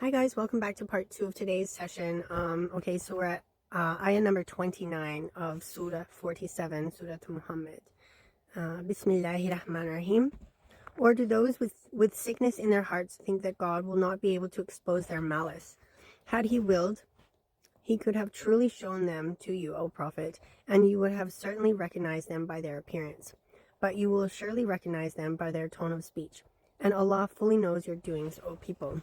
Hi guys, welcome back to part 2 of today's session. So we're at ayah number 29 of Surah 47, Surah Muhammad. Bismillahirrahmanirrahim. Or do those with sickness in their hearts think that God will not be able to expose their malice? Had he willed, he could have truly shown them to you, O Prophet, and you would have certainly recognized them by their appearance. But you will surely recognize them by their tone of speech. And Allah fully knows your doings, O people.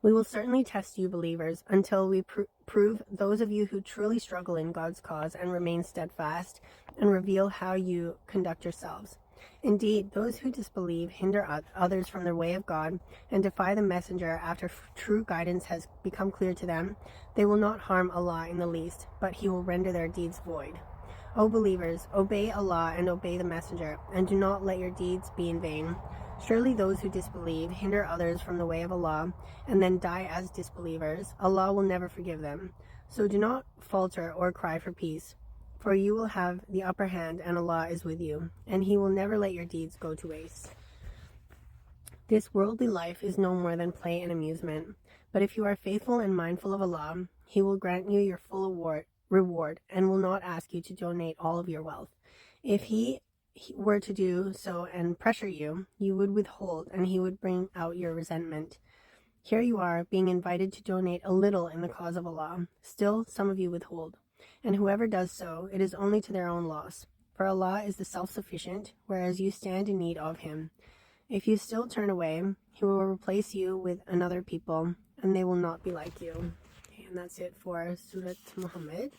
We will certainly test you, believers, until we prove those of you who truly struggle in God's cause and remain steadfast, and reveal how you conduct yourselves. Indeed, those who disbelieve, hinder others from the way of God, and defy the messenger after true guidance has become clear to them, they will not harm Allah in the least, but He will render their deeds void. O believers, obey Allah and obey the messenger, and do not let your deeds be in vain. Surely those who disbelieve, hinder others from the way of Allah, and then die as disbelievers, Allah will never forgive them. So do not falter or cry for peace, for you will have the upper hand and Allah is with you, and He will never let your deeds go to waste. This worldly life is no more than play and amusement, but if you are faithful and mindful of Allah, He will grant you your full reward and will not ask you to donate all of your wealth. If He were to do so and pressure you, you would withhold, and He would bring out your resentment. Here you are, being invited to donate a little in the cause of Allah. Still, some of you withhold. And whoever does so, it is only to their own loss. For Allah is the self-sufficient, whereas you stand in need of Him. If you still turn away, He will replace you with another people, and they will not be like you. Okay, and that's it for Surah Muhammad.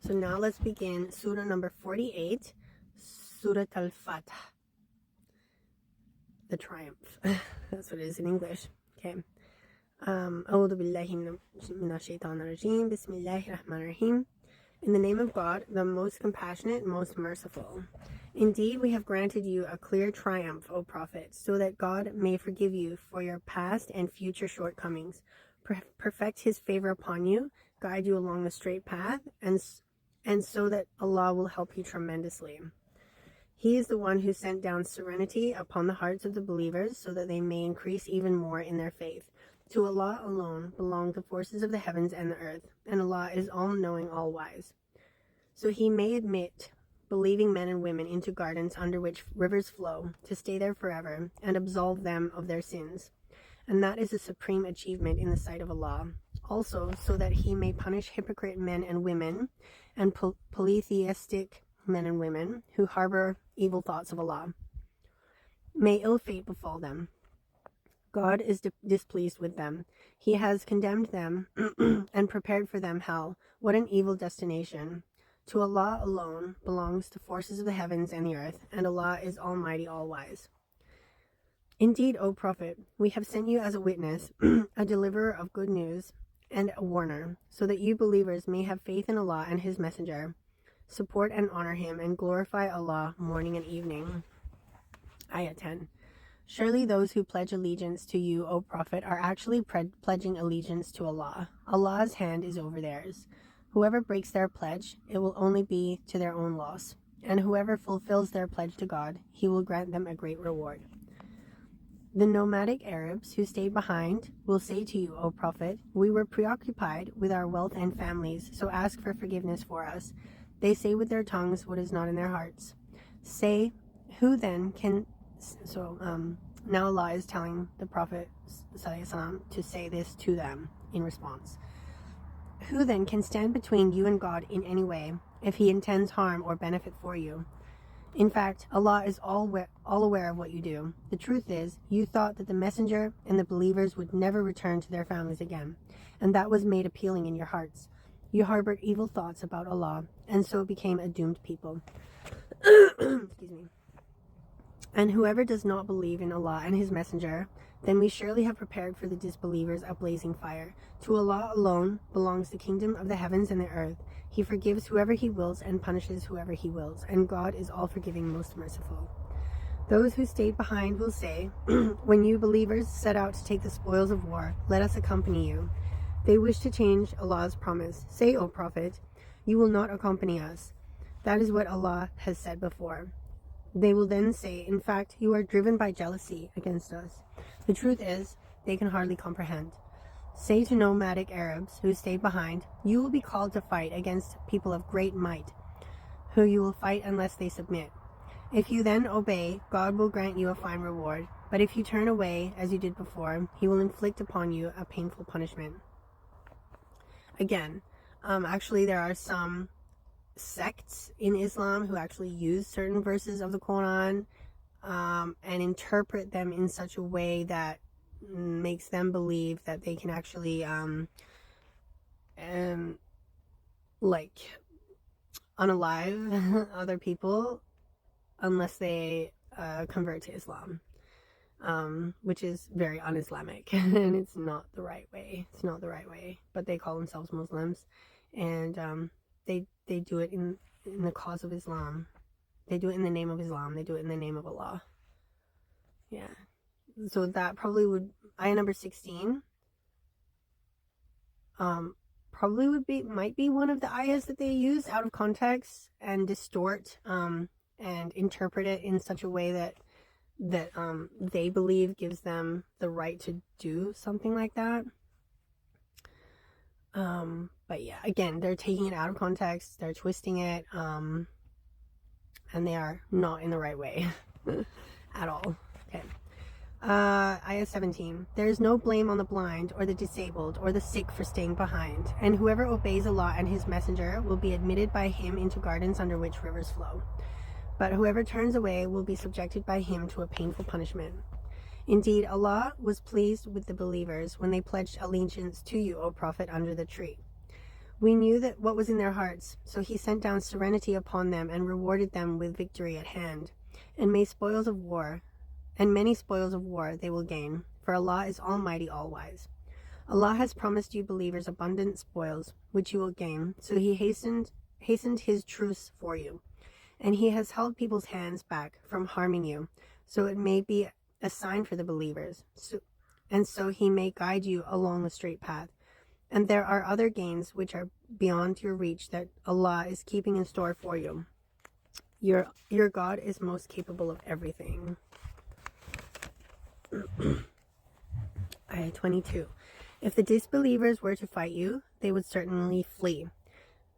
So now let's begin Surah number 48, Surah Al-Fatah, the Triumph. That's what it is in English. Okay. أعوذ بالله من الشيطان الرجيم. Bismillahirrahmanirrahim. In the name of God, the most compassionate, most merciful. Indeed, we have granted you a clear triumph, O Prophet, so that God may forgive you for your past and future shortcomings, perfect His favor upon you, guide you along the straight path, and so that Allah will help you tremendously. He is the one who sent down serenity upon the hearts of the believers so that they may increase even more in their faith. To Allah alone belong the forces of the heavens and the earth, and Allah is all-knowing, all-wise. So He may admit believing men and women into gardens under which rivers flow, to stay there forever, and absolve them of their sins. And that is a supreme achievement in the sight of Allah. Also, so that He may punish hypocrite men and women, and polytheistic men and women who harbor evil thoughts of Allah. May ill fate befall them. God is displeased with them. He has condemned them and prepared for them hell. What an evil destination. To Allah alone belongs the forces of the heavens and the earth, and Allah is almighty, all-wise. Indeed, O Prophet, we have sent you as a witness, a deliverer of good news, and a warner, so that you believers may have faith in Allah and His messenger, support and honor Him, and glorify Allah morning and evening. Ayah 10. Surely those who pledge allegiance to you, O Prophet, are actually pledging allegiance to Allah. Allah's hand is over theirs. Whoever breaks their pledge, it will only be to their own loss. And whoever fulfills their pledge to God, He will grant them a great reward. The nomadic Arabs who stayed behind will say to you, O Prophet, we were preoccupied with our wealth and families, so ask for forgiveness for us. They say with their tongues what is not in their hearts. Say, who then can... now Allah is telling the Prophet ﷺ to say this to them in response. Who then can stand between you and God in any way, if He intends harm or benefit for you? In fact, Allah is all aware of what you do. The truth is, you thought that the messenger and the believers would never return to their families again, and that was made appealing in your hearts. You harbored evil thoughts about Allah, and so became a doomed people. Excuse me. And whoever does not believe in Allah and His messenger, then we surely have prepared for the disbelievers a blazing fire. To Allah alone belongs the kingdom of the heavens and the earth. He forgives whoever He wills and punishes whoever He wills, and God is all-forgiving, most merciful. Those who stayed behind will say, when you believers set out to take the spoils of war, let us accompany you. They wish to change Allah's promise. Say, O Prophet, you will not accompany us. That is what Allah has said before. They will then say, in fact, you are driven by jealousy against us. The truth is, they can hardly comprehend. Say to nomadic Arabs who stayed behind, you will be called to fight against people of great might, who you will fight unless they submit. If you then obey, God will grant you a fine reward. But if you turn away, as you did before, he will inflict upon you a painful punishment. Again, actually there are some sects in Islam who actually use certain verses of the Quran and interpret them in such a way that makes them believe that they can actually like unalive other people unless they convert to Islam, which is very un-Islamic and it's not the right way. It's not the right way, but they call themselves Muslims, and they do it in the cause of Islam. They do it in the name of Islam. They do it in the name of Allah. Yeah. So that probably would, ayah number 16, probably might be one of the ayahs that they use out of context and distort, and interpret it in such a way that they believe gives them the right to do something like that. But yeah, again, they're taking it out of context, they're twisting it, and they are not in the right way at all. Okay. Ayah 17. There is no blame on the blind or the disabled or the sick for staying behind, and whoever obeys Allah and his messenger will be admitted by him into gardens under which rivers flow. But whoever turns away will be subjected by him to a painful punishment. Indeed, Allah was pleased with the believers when they pledged allegiance to you, O Prophet, under the tree. We knew that what was in their hearts, so he sent down serenity upon them and rewarded them with victory at hand, and many spoils of war they will gain, for Allah is almighty, all-wise. Allah has promised you believers abundant spoils, which you will gain, so he hastened his truce for you, and he has held people's hands back from harming you, so it may be a sign for the believers, so he may guide you along the straight path. And there are other gains which are beyond your reach that Allah is keeping in store for you. Your God is most capable of everything. Ayah 22. If the disbelievers were to fight you, they would certainly flee.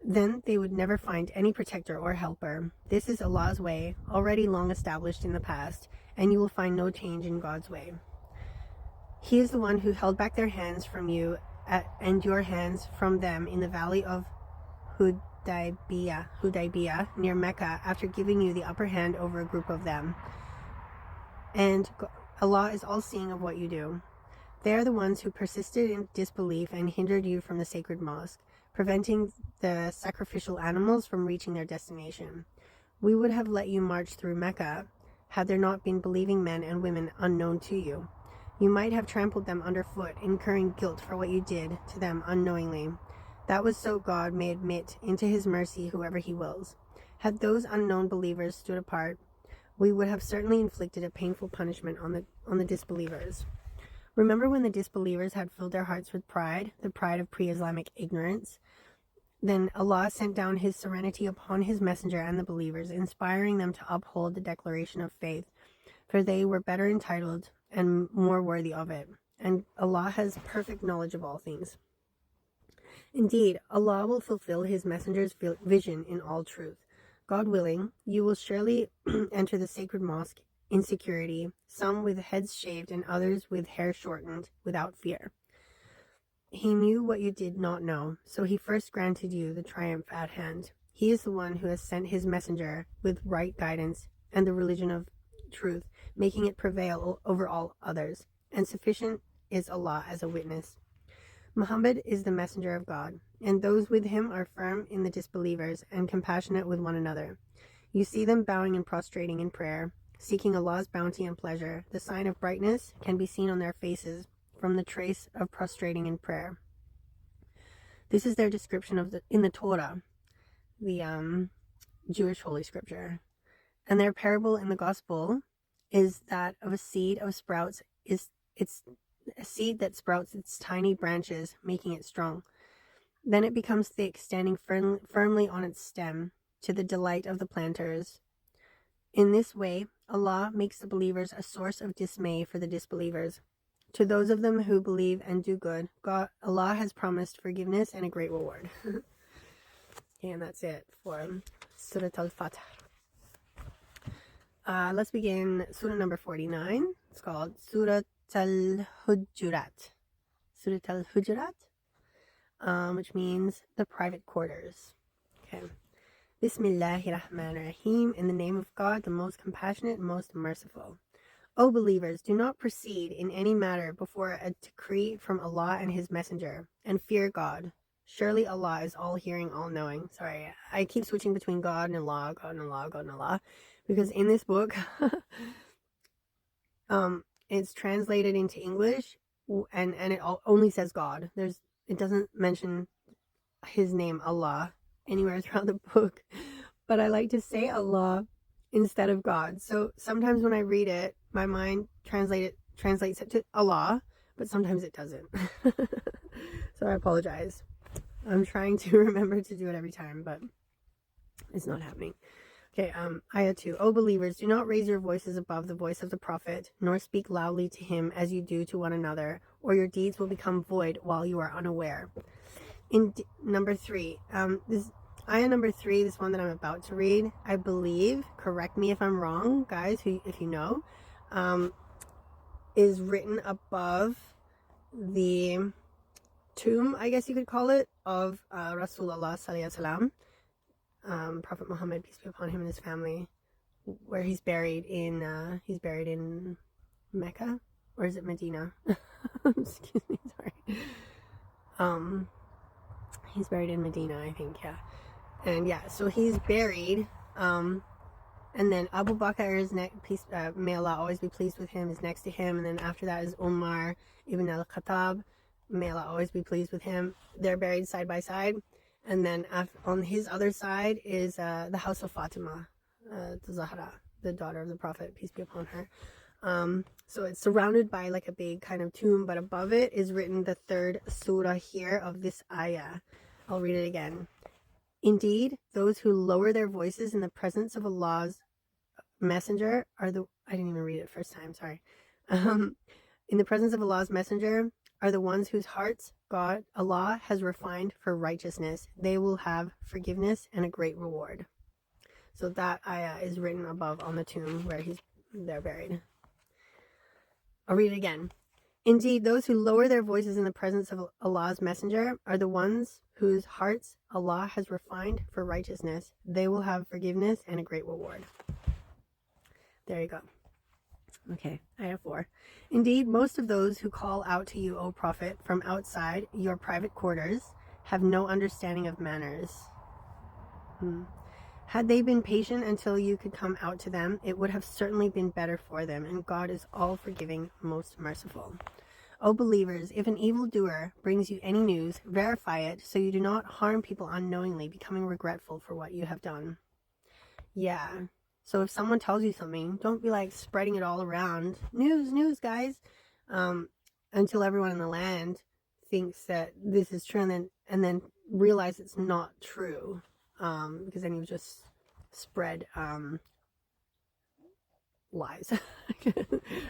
Then they would never find any protector or helper. This is Allah's way, already long established in the past, and you will find no change in God's way. He is the one who held back their hands from you and your hands from them in the valley of Hudaybiyah near Mecca after giving you the upper hand over a group of them. And Allah is all-seeing of what you do. They are the ones who persisted in disbelief and hindered you from the sacred mosque, preventing the sacrificial animals from reaching their destination. We would have let you march through Mecca had there not been believing men and women unknown to you. You might have trampled them underfoot, incurring guilt for what you did to them unknowingly. That was so God may admit into his mercy whoever he wills. Had those unknown believers stood apart, we would have certainly inflicted a painful punishment on the disbelievers. Remember when the disbelievers had filled their hearts with pride, the pride of pre-Islamic ignorance? Then Allah sent down his serenity upon his messenger and the believers, inspiring them to uphold the declaration of faith, for they were better entitled and more worthy of it, and Allah has perfect knowledge of all things. Indeed, Allah will fulfill his messenger's vision in all truth. God willing, you will surely enter the sacred mosque in security, some with heads shaved and others with hair shortened, without fear. He knew what you did not know, so he first granted you the triumph at hand. He is the one who has sent his messenger with right guidance and the religion of truth, making it prevail over all others, and sufficient is Allah as a witness. Muhammad is the messenger of God, and those with him are firm in the disbelievers and compassionate with one another. You see them bowing and prostrating in prayer, seeking Allah's bounty and pleasure. The sign of brightness can be seen on their faces from the trace of prostrating in prayer. This is their description in the Torah, the Jewish holy scripture. And their parable in the gospel is that of a seed of sprouts. It's a seed that sprouts its tiny branches, making it strong. Then it becomes thick, standing firmly on its stem, to the delight of the planters. In this way, Allah makes the believers a source of dismay for the disbelievers. To those of them who believe and do good, Allah has promised forgiveness and a great reward. Okay, and that's it for Surah Al-Fatih. Let's begin Surah number 49. It's called Surah Al-Hujurat. Surah Al-Hujurat, which means the private quarters. Okay. Bismillahirrahmanirrahim. In the name of God, the most compassionate and most merciful. O believers, do not proceed in any matter before a decree from Allah and His Messenger, and fear God. Surely Allah is all-hearing, all-knowing. Sorry, I keep switching between God and Allah, God and Allah, God and Allah, because in this book, it's translated into English, and it only says God. It doesn't mention His name, Allah, anywhere throughout the book, but I like to say Allah instead of God. So sometimes when I read it, my mind translates it to Allah, but sometimes it doesn't. So I apologize. I'm trying to remember to do it every time, but it's not happening. Okay, Ayah 2. O believers, do not raise your voices above the voice of the Prophet, nor speak loudly to him as you do to one another, or your deeds will become void while you are unaware. In number 3, this Ayah number 3, this one that I'm about to read, I believe, correct me if I'm wrong, guys, if you know, is written above the tomb, I guess you could call it, of Rasulullah sallallahu alaihi wasallam, Prophet Muhammad, peace be upon him, and his family, where he's buried in Mecca, or is it Medina? Excuse me, sorry. He's buried in Medina, I think, yeah. And yeah, so he's buried, and then Abu Bakr is next, may Allah always be pleased with him, is next to him, and then after that is Umar ibn al-Khattab, may Allah always be pleased with him. They're buried side by side, and then on his other side is the house of Fatima, the Zahra, the daughter of the Prophet, peace be upon her. So it's surrounded by like a big kind of tomb, but above it is written the third surah here of this ayah. I'll read it again. Indeed, those who lower their voices in the presence of Allah's messenger are the... I didn't even read it first time, sorry. In the presence of Allah's messenger are the ones whose hearts Allah has refined for righteousness. They will have forgiveness and a great reward. So that ayah is written above on the tomb where they're buried. I'll read it again. Indeed, those who lower their voices in the presence of Allah's messenger are the ones whose hearts Allah has refined for righteousness. They will have forgiveness and a great reward. There you go. Okay, ayah 4. Indeed, most of those who call out to you, O Prophet, from outside your private quarters have no understanding of manners. Had they been patient until you could come out to them, it would have certainly been better for them, and God is all forgiving, most merciful. O believers, if an evildoer brings you any news, verify it so you do not harm people unknowingly, becoming regretful for what you have done. Yeah. So if someone tells you something, don't be like spreading it all around. News, guys. Until everyone in the land thinks that this is true, and then realize it's not true. Because then you just spread lies,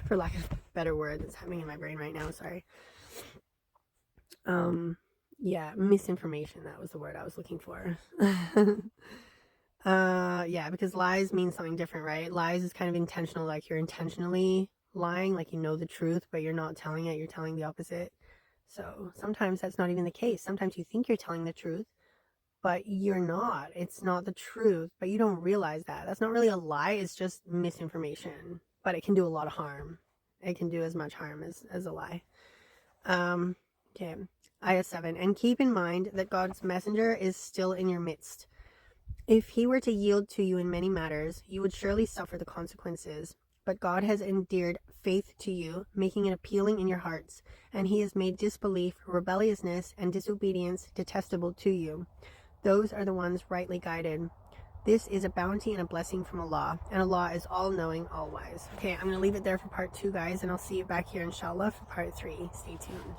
for lack of a better word that's happening in my brain right now. Sorry. Yeah, misinformation. That was the word I was looking for. Yeah, because lies mean something different, right? Lies is kind of intentional, like you're intentionally lying, like you know the truth, but you're not telling it, you're telling the opposite. So sometimes that's not even the case. Sometimes you think you're telling the truth, but you're not. It's not the truth, but you don't realize that. That's not really a lie, it's just misinformation, but it can do a lot of harm. It can do as much harm as a lie. Okay, ayah 7. And keep in mind that God's messenger is still in your midst. If he were to yield to you in many matters, you would surely suffer the consequences. But God has endeared faith to you, making it appealing in your hearts, and he has made disbelief, rebelliousness, and disobedience detestable to you. Those are the ones rightly guided. This is a bounty and a blessing from Allah, and Allah is all-knowing, all-wise. Okay, I'm going to leave it there for part 2, guys, and I'll see you back here, inshallah, for part 3. Stay tuned.